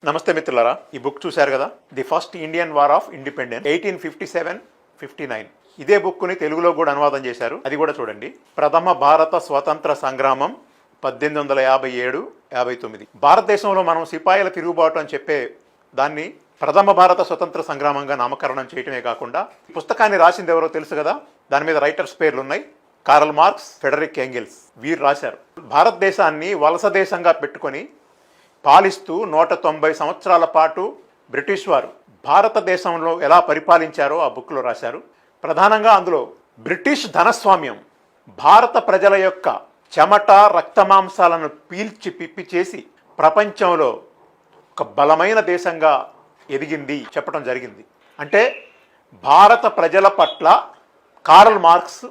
నమస్తే మిత్రులారా, ఈ బుక్ చూశారు కదా, the first Indian war of independence 1857-59. ఇదే బుక్ని తెలుగులో కూడా అనువాదం చేశారు, అది కూడా చూడండి. ప్రథమ భారత స్వతంత్ర సంగ్రామం 1857-59. భారతదేశంలో మనం సిపాయిల తిరుగుబాటు అని చెప్పే దాన్ని ప్రథమ భారత స్వతంత్ర సంగ్రామంగా నామకరణం చేయటమే కాకుండా పుస్తకాన్ని రాసింది ఎవరో తెలుసు కదా, దాని మీద రైటర్స్ పేర్లు ఉన్నాయి. కార్ల్ మార్క్స్, ఫెడరిక్ ఎంగెల్స్, వీరు రాశారు. భారతదేశాన్ని వలస దేశంగా పెట్టుకొని పాలిస్తూ 190 సంవత్సరాల పాటు బ్రిటిష్ వారు భారతదేశంలో ఎలా పరిపాలించారో ఆ బుక్లో రాశారు. ప్రధానంగా అందులో బ్రిటిష్ ధనస్వామ్యం భారత ప్రజల యొక్క చెమట రక్తమాంసాలను పీల్చి పిప్పి చేసి ప్రపంచంలో ఒక బలమైన దేశంగా ఎదిగింది చెప్పడం జరిగింది. అంటే భారత ప్రజల పట్ల కార్ల్ మార్క్స్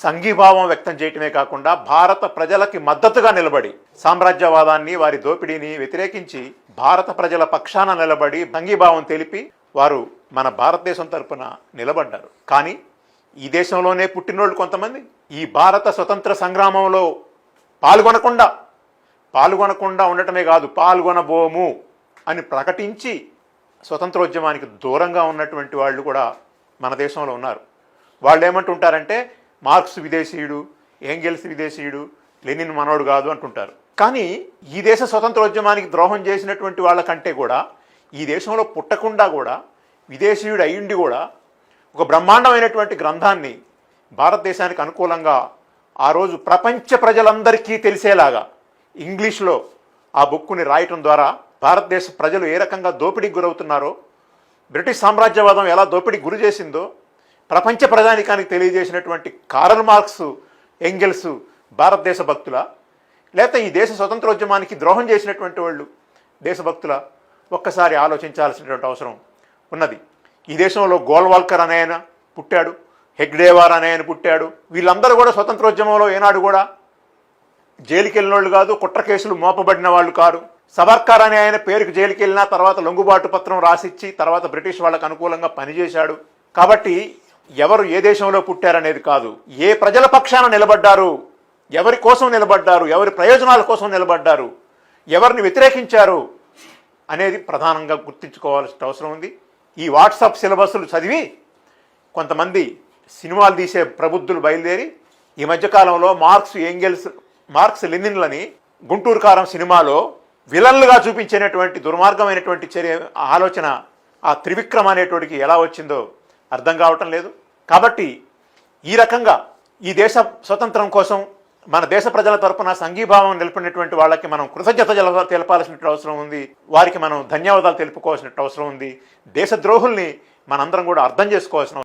సంఘీభావం వ్యక్తం చేయటమే కాకుండా భారత ప్రజలకి మద్దతుగా నిలబడి సామ్రాజ్యవాదాన్ని, వారి దోపిడీని వ్యతిరేకించి భారత ప్రజల పక్షాన నిలబడి సంఘీభావం తెలిపి వారు మన భారతదేశం తరపున నిలబడ్డారు. కానీ ఈ దేశంలోనే పుట్టినోళ్ళు కొంతమంది ఈ భారత స్వతంత్ర సంగ్రామంలో పాల్గొనకుండా ఉండటమే కాదు, పాల్గొనబోము అని ప్రకటించి స్వతంత్రోద్యమానికి దూరంగా ఉన్నటువంటి వాళ్ళు కూడా మన దేశంలో ఉన్నారు. వాళ్ళు ఏమంటుంటారంటే మార్క్స్ విదేశీయుడు, ఎంగెల్స్ విదేశీయుడు, లెనిన్ మనోడు కాదు అంటుంటారు. కానీ ఈ దేశ స్వతంత్రోద్యమానికి ద్రోహం చేసినటువంటి వాళ్ళకంటే కూడా ఈ దేశంలో పుట్టకుండా కూడా విదేశీయుడు అయ్యుండి కూడా ఒక బ్రహ్మాండమైనటువంటి గ్రంథాన్ని భారతదేశానికి అనుకూలంగా ఆ రోజు ప్రపంచ ప్రజలందరికీ తెలిసేలాగా ఇంగ్లీష్లో ఆ బుక్కుని రాయటం ద్వారా భారతదేశ ప్రజలు ఏ రకంగా దోపిడీకి గురవుతున్నారో, బ్రిటిష్ సామ్రాజ్యవాదం ఎలా దోపిడీకి గురి చేసిందో ప్రపంచ ప్రజానికానికి తెలియజేసినటువంటి కార్ల్ మార్క్స్, ఎంగెల్స్ భారతదేశ భక్తుల, లేకపోతే ఈ దేశ స్వతంత్రోద్యమానికి ద్రోహం చేసినటువంటి వాళ్ళు దేశభక్తుల, ఒక్కసారి ఆలోచించాల్సినటువంటి అవసరం ఉన్నది. ఈ దేశంలో గోల్వాల్కర్ అనే ఆయన పుట్టాడు, హెగ్డేవార్ అనే ఆయన పుట్టాడు. వీళ్ళందరూ కూడా స్వతంత్రోద్యమంలో ఏనాడు కూడా జైలుకి వెళ్ళిన వాళ్ళు కాదు, కుట్ర కేసులు మోపబడిన వాళ్ళు కారు. సవర్కర్ అనే ఆయన పేరుకు జైలుకి వెళ్ళినా తర్వాత లొంగుబాటు పత్రం రాసిచ్చి తర్వాత బ్రిటిష్ వాళ్ళకు అనుకూలంగా పనిచేశాడు. కాబట్టి ఎవరు ఏ దేశంలో పుట్టారనేది కాదు, ఏ ప్రజల పక్షాన నిలబడ్డారు, ఎవరి కోసం నిలబడ్డారు, ఎవరి ప్రయోజనాల కోసం నిలబడ్డారు, ఎవరిని వ్యతిరేకించారు అనేది ప్రధానంగా గుర్తించుకోవాల్సిన అవసరం ఉంది. ఈ వాట్సాప్ సిలబస్లు చదివి కొంతమంది సినిమాలు తీసే ప్రబుద్ధులు బయలుదేరి ఈ మధ్యకాలంలో మార్క్స్ లెనిన్లని గుంటూరు కారం సినిమాలో విలన్లుగా చూపించేటటువంటి దుర్మార్గమైనటువంటి ఆలోచన ఆ త్రివిక్రమ్ అనేటోడికి ఎలా వచ్చిందో అర్థం కావటం లేదు. కాబట్టి ఈ రకంగా ఈ దేశ స్వతంత్రం కోసం మన దేశ ప్రజల తరపున సంఘీభావం నిలిపినటువంటి వాళ్ళకి మనం కృతజ్ఞత తెలపాల్సిన అవసరం ఉంది, వారికి మనం ధన్యవాదాలు తెలుపుకోవాల్సిన అవసరం ఉంది. దేశద్రోహుల్ని మనందరం కూడా అర్థం చేసుకోవాల్సిన